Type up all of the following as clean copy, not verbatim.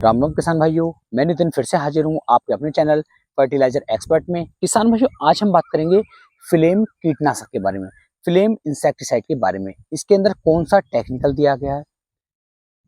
राम राम किसान भाइयों, मैं नितिन फिर से हाजिर हूँ आपके अपने चैनल फर्टिलाइजर एक्सपर्ट में। किसान भाइयों, आज हम बात करेंगे फ्लेम कीटनाशक के बारे में, फ्लेम इंसेक्टिसाइड के बारे में। इसके अंदर कौन सा टेक्निकल दिया गया है,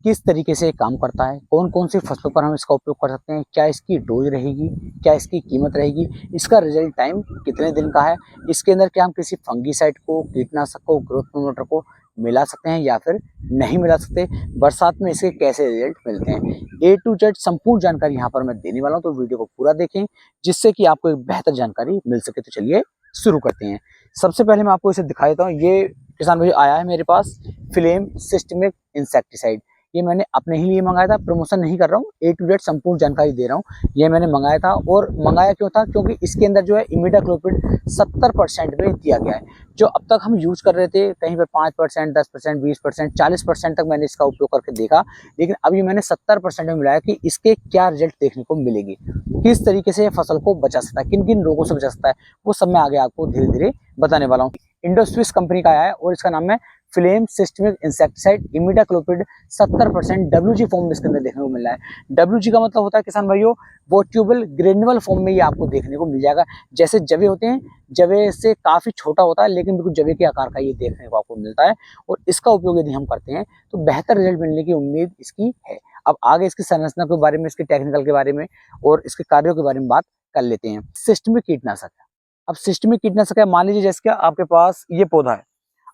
किस तरीके से ये काम करता है, कौन कौन सी फसलों पर हम इसका उपयोग कर सकते हैं, क्या इसकी डोज रहेगी, क्या इसकी कीमत रहेगी, इसका रिजल्ट टाइम कितने दिन का है, इसके अंदर क्या हम किसी फंगीसाइड को, कीटनाशक को, ग्रोथ प्रमोटर को मिला सकते हैं या फिर नहीं मिला सकते, बरसात में इसके कैसे रिजल्ट मिलते हैं, ए टू जेड संपूर्ण जानकारी यहाँ पर मैं देने वाला हूँ। तो वीडियो को पूरा देखें जिससे कि आपको एक बेहतर जानकारी मिल सके। तो चलिए शुरू करते हैं। सबसे पहले मैं आपको इसे दिखा देता हूँ। ये किसान भाई आया है मेरे पास फ्लेम सिस्टमिक इंसेक्टिसाइड। ये मैंने अपने ही लिए मंगाया था, प्रमोशन नहीं कर रहा हूँ, ए टू जेड संपूर्ण जानकारी दे रहा हूँ। ये मैंने मंगाया था, और मंगाया क्यों था, क्योंकि इसके अंदर जो है इमिडाक्लोपिड 70% में दिया गया है। जो अब तक हम यूज कर रहे थे कहीं पर 5%, 10%, 20%, 40% तक मैंने इसका उपयोग करके देखा, लेकिन अभी मैंने 70% में मिलाया कि इसके क्या रिजल्ट देखने को मिलेंगे, किस तरीके से फसल को बचा सकता है, किन किन रोगों से बचा सकता है, वो सब मैं आगे आपको धीरे धीरे बताने वाला हूँ। इंडोस्विस कंपनी का आया है और इसका नाम है flame systemic insecticide imidacloprid 70% WG form में इसके अंदर देखने को मिल रहा है। WG का मतलब होता है किसान भाइयों वोट्यूबल ग्रेनुअल फॉर्म में ये आपको देखने को मिल जाएगा। जैसे जवे होते हैं, जवे से काफी छोटा होता है लेकिन बिल्कुल जवे के आकार का ये देखने को आपको मिलता है, और इसका उपयोग यदि हम करते हैं तो बेहतर रिजल्ट मिलने की उम्मीद इसकी है। अब आगे इसकी संरचना के बारे में, इसके टेक्निकल के बारे में और इसके कार्यों के बारे में बात कर लेते हैं। सिस्टमिक कीटनाशक है। अब सिस्टमिक कीटनाशक है, मान लीजिए जैसे कि आपके पास ये पौधा है,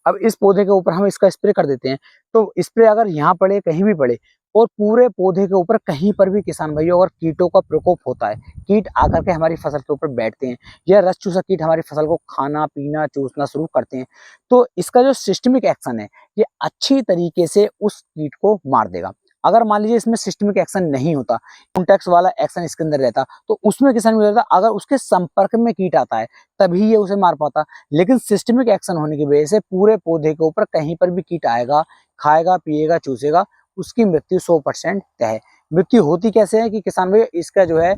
अब इस पौधे के ऊपर हम इसका स्प्रे कर देते हैं, तो स्प्रे अगर यहाँ पड़े, कहीं भी पड़े, और पूरे पौधे के ऊपर कहीं पर भी किसान भाइयों अगर कीटों का प्रकोप होता है, कीट आकर के हमारी फसल के ऊपर बैठते हैं या रस चूसा कीट हमारी फसल को खाना पीना चूसना शुरू करते हैं, तो इसका जो सिस्टमिक एक्शन है ये अच्छी तरीके से उस कीट को मार देगा। अगर मान लीजिए इसमें सिस्टमिक एक्शन नहीं होता, कॉन्टैक्ट वाला एक्शन इसके अंदर रहता, तो उसमें किसान भाई अगर उसके संपर्क में कीट आता है तभी ये उसे मार पाता। लेकिन सिस्टमिक एक्शन होने की वजह से पूरे पौधे के ऊपर कहीं पर भी कीट आएगा, खाएगा, पिएगा, चूसेगा, उसकी मृत्यु 100% तय है। मृत्यु होती कैसे है कि किसान भाई इसका जो है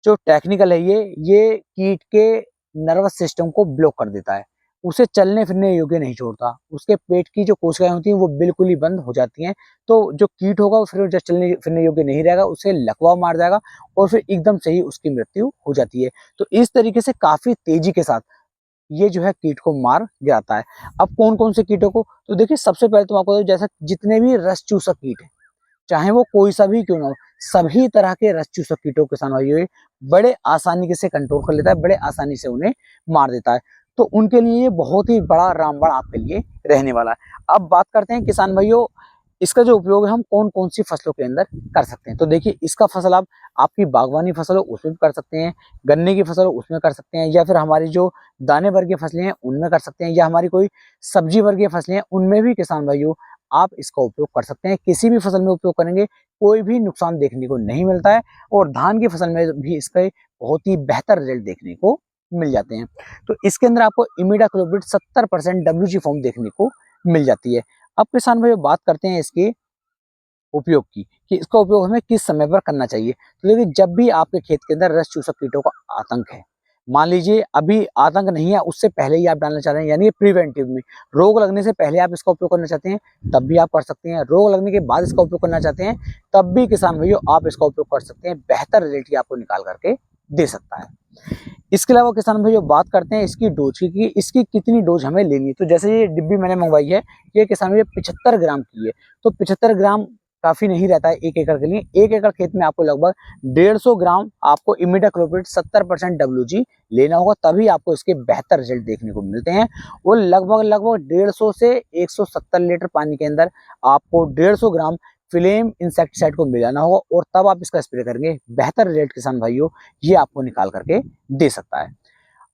जो टेक्निकल है ये कीट के नर्वस सिस्टम को ब्लॉक कर देता है, उसे चलने फिरने योग्य नहीं छोड़ता, उसके पेट की जो कोशिकाएं होती हैं वो बिल्कुल ही बंद हो जाती हैं। तो जो कीट होगा वो फिर जब चलने फिरने योग्य नहीं रहेगा, उसे लकवा मार जाएगा और फिर एकदम से ही उसकी मृत्यु हो जाती है। तो इस तरीके से काफी तेजी के साथ ये जो है कीट को मार गिराता है। अब कौन कौन से कीटों को, तो देखिए सबसे पहले तो आपको जैसा जितने भी रस चूसक कीट है, चाहे वो कोई सा भी क्यों ना हो, सभी तरह के रस चूसक कीटों किसान भाइयों बड़े आसानी से कंट्रोल कर लेता है, बड़े आसानी से उन्हें मार देता है। तो उनके लिए ये बहुत ही बड़ा रामबाण आपके लिए रहने वाला है। अब बात करते हैं किसान भाइयों इसका जो उपयोग है हम कौन कौन सी फसलों के अंदर कर सकते हैं। तो देखिए इसका फसल आप आपकी बागवानी फसल हो उसमें भी कर सकते हैं, गन्ने की फसल हो उसमें कर सकते हैं, या फिर हमारी जो दाने वर्गीय फसलें हैं उनमें कर सकते हैं, या हमारी कोई सब्जी वर्गीय फसलें हैं उनमें भी किसान भाइयों आप इसका उपयोग कर सकते हैं। किसी भी फसल में उपयोग करेंगे कोई भी नुकसान देखने को नहीं मिलता है, और धान की फसल में भी इसका बहुत ही बेहतर रिजल्ट देखने को मिल जाते हैं। तो इसके अंदर आपको इमिडाक्लोपिड 70% WG फॉर्म देखने को मिल जाती है। अब किसान भाई बात करते हैं इसके उपयोग की, कि इसका उपयोग हमें किस समय पर करना चाहिए। तो देखिए जब भी आपके खेत के अंदर रस चूसक कीटों का आतंक है, मान लीजिए अभी आतंक नहीं है, उससे पहले ही आप डालना चाह रहे हैं, यानी प्रिवेंटिव में रोग लगने से पहले आप इसका उपयोग करना चाहते हैं तब भी आप कर सकते हैं, रोग लगने के बाद इसका उपयोग करना चाहते हैं तब भी किसान भाइयों आप इसका उपयोग कर सकते हैं। बेहतर रिजल्ट ही आपको निकाल करके दे सकता है। इसके अलावा किसान भाइयों बात करते हैं इसकी डोज की, कि इसकी कितनी डोज हमें लेनी है। तो जैसे ये डिब्बी मैंने मंगवाई है, ये किसान भाई 75 ग्राम की है, तो 75 ग्राम काफी नहीं रहता है 1 एकड़ के लिए। 1 एकड़ खेत में आपको लगभग 150 ग्राम आपको इमिडाक्लोपिड 70% WG लेना होगा, तभी आपको इसके बेहतर रिजल्ट देखने को मिलते हैं। वो लगभग 150 से 170 लीटर पानी के अंदर आपको 150 ग्राम फ्लेम इंसेक्टिसाइड को मिलाना होगा, और तब आप इसका स्प्रे करेंगे। बेहतर रिजल्ट किसान भाइयों ये आपको निकाल करके दे सकता है।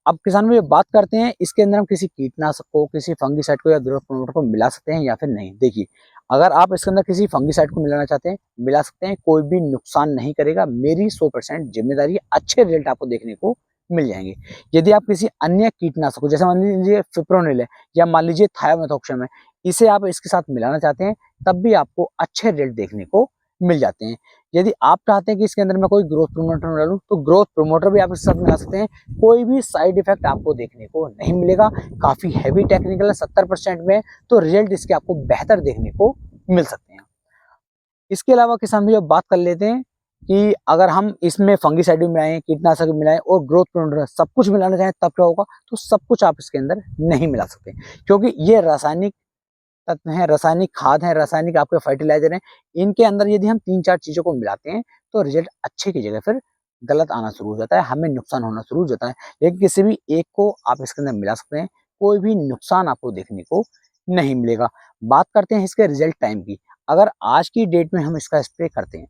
अब किसान भाई बात करते हैं इसके अंदर हम किसी कीटनाशक को, किसी फंगीसाइड को या ग्रोथ प्रमोटर को मिला सकते हैं या फिर नहीं। देखिए अगर आप इसके अंदर किसी फंगीसाइड को मिलाना चाहते हैं मिला सकते हैं, कोई भी नुकसान नहीं करेगा, मेरी 100% जिम्मेदारी है, अच्छे रिजल्ट आपको देखने को मिल जाएंगे। यदि आप किसी अन्य कीटनाशक को, जैसे मान लीजिए फिप्रोनिल है या मान लीजिए थायोमेथोक्सम है, इसे आप इसके साथ मिलाना चाहते हैं तब भी आपको अच्छे रिजल्ट देखने को मिल जाते हैं। यदि आप चाहते हैं कि इसके अंदर मैं कोई ग्रोथ प्रमोटर डालूं तो ग्रोथ प्रमोटर भी आप इसके साथ मिला सकते हैं, कोई भी साइड इफेक्ट आपको देखने को नहीं मिलेगा। काफी हैवी टेक्निकल है, 70% में, तो रिजल्ट इसके आपको बेहतर देखने को मिल सकते हैं। इसके अलावा किसान भाई अब बात कर लेते हैं कि अगर हम इसमें फंगिसाइड भी मिलाएं, कीटनाशक भी मिलाएं और ग्रोथ प्रोमोटर सब कुछ मिलाना चाहें तब क्या होगा, तो सब कुछ आप इसके अंदर नहीं मिला सकते, क्योंकि ये रासायनिक तत्व हैं, रासायनिक खाद हैं, रासायनिक आपके फर्टिलाइजर हैं। इनके अंदर यदि हम 3-4 चीज़ों को मिलाते हैं, तो रिज़ल्ट अच्छे की जगह फिर गलत आना शुरू हो जाता है, हमें नुकसान होना शुरू हो जाता है। लेकिन किसी भी एक को आप इसके अंदर मिला सकते हैं, कोई भी नुकसान आपको देखने को नहीं मिलेगा। बात करते हैं इसके रिज़ल्ट टाइम की। अगर आज की डेट में हम इसका स्प्रे करते हैं,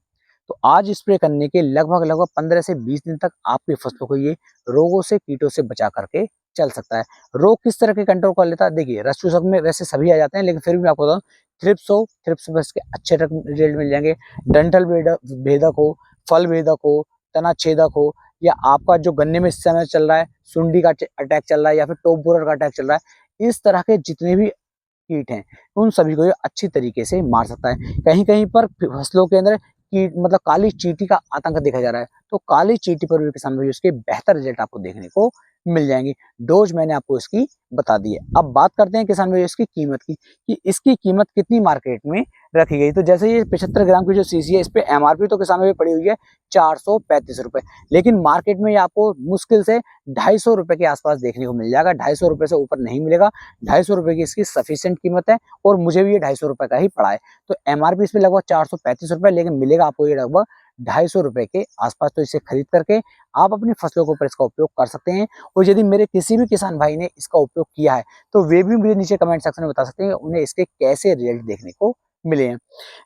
तो आज स्प्रे करने के लगभग 15 से 20 दिन तक आपकी फसलों को ये रोगों से, कीटों से बचा करके चल सकता है। रोग किस तरह के कंट्रोल कर लेता है? देखिए, रस चूसक में वैसे सभी आ जाते हैं, लेकिन फिर भी मैं आपको बताऊँ, थ्रिप्स हो, थ्रिप्स में इसके अच्छे रिजल्ट मिल जाएँगे। डंठल भेदक हो, फल भेदक हो, तना छेदक हो, या आपका जो गन्ने में इस समय चल रहा है, सुंडी का अटैक चल रहा है या फिर टॉप बोरर का अटैक चल रहा है, इस तरह के जितने भी कीट हैं, उन सभी को ये अच्छी तरीके से मार सकता है। कहीं-कहीं पर फसलों के अंदर कीट मतलब काली चींटी का आतंक देखा जा रहा है, तो काली चींटी पर भी किसान भाई उसके बेहतर रिजल्ट आपको देखने को मिल जाएँगे। डोज़ मैंने आपको इसकी बता दी है। अब बात करते हैं किसान भाई इसकी कीमत की, कि इसकी कीमत कितनी मार्केट में रखी गई। तो जैसे ये 75 ग्राम की जो शीशी है, इस पे एमआरपी तो किसान भाई पड़ी हुई है ₹435, लेकिन मार्केट में ये आपको मुश्किल से ₹250 के आस-पास देखने को मिल जाएगा। ₹250 से ऊपर नहीं मिलेगा। ₹250 की इसकी सफिशिएंट कीमत है और मुझे भी ये ₹250 का ही पड़ा है। तो एमआरपी इस पे लगभग ₹435, लेकिन मिलेगा आपको ये लगभग ₹250 के आस-पास। तो इसे खरीद करके आप अपनी फसलों के ऊपर इसका उपयोग कर सकते हैं। और यदि मेरे किसी भी किसान भाई ने इसका उपयोग किया है, तो वे भी मुझे नीचे कमेंट सेक्शन में बता सकते हैं कि उन्हें इसके कैसे रिजल्ट देखने को मिले हैं।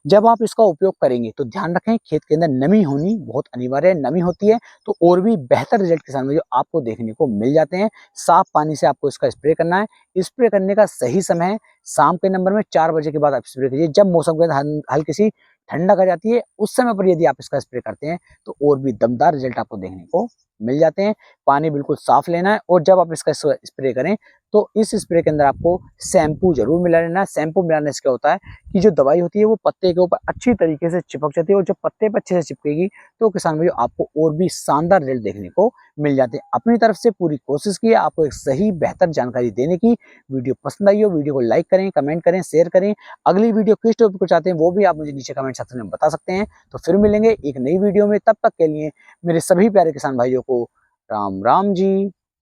जब आप इसका उपयोग करेंगे तो ध्यान रखें, खेत के अंदर नमी होनी बहुत अनिवार्य है। नमी होती है तो और भी बेहतर रिजल्ट किसान भाइयों आपको देखने को मिल जाते हैं। साफ पानी से आपको इसका स्प्रे करना है। स्प्रे करने का सही समय है शाम के नंबर में 4 बजे के बाद आप स्प्रे कीजिए। जब मौसम के अंदर हल्की सी ठंडक आ जाती है, उस समय पर यदि आप इसका स्प्रे करते हैं, तो और भी दमदार रिजल्ट आपको देखने को मिल जाते हैं। पानी बिल्कुल साफ लेना है और जब आप इसका स्प्रे करें, तो इस स्प्रे के अंदर आपको शैम्पू ज़रूर मिला लेना है। शैम्पू मिलाने से क्या होता है कि जो दवाई होती है वो पत्ते के ऊपर अच्छी तरीके से चिपक जाती है, और जब पत्ते पे अच्छे से चिपकेगी, तो किसान भाइयों आपको और भी शानदार रिजल्ट देखने को मिल जाते हैं। अपनी तरफ से पूरी कोशिश की है आपको एक सही बेहतर जानकारी देने की। वीडियो पसंद आई हो, वीडियो को लाइक करें, कमेंट करें, शेयर करें। अगली वीडियो किस टॉपिक को चाहते हैं वो भी आप मुझे नीचे कमेंट सेक्शन में बता सकते हैं। तो फिर मिलेंगे एक नई वीडियो में, तब तक के लिए मेरे सभी प्यारे किसान भाइयों को राम राम जी।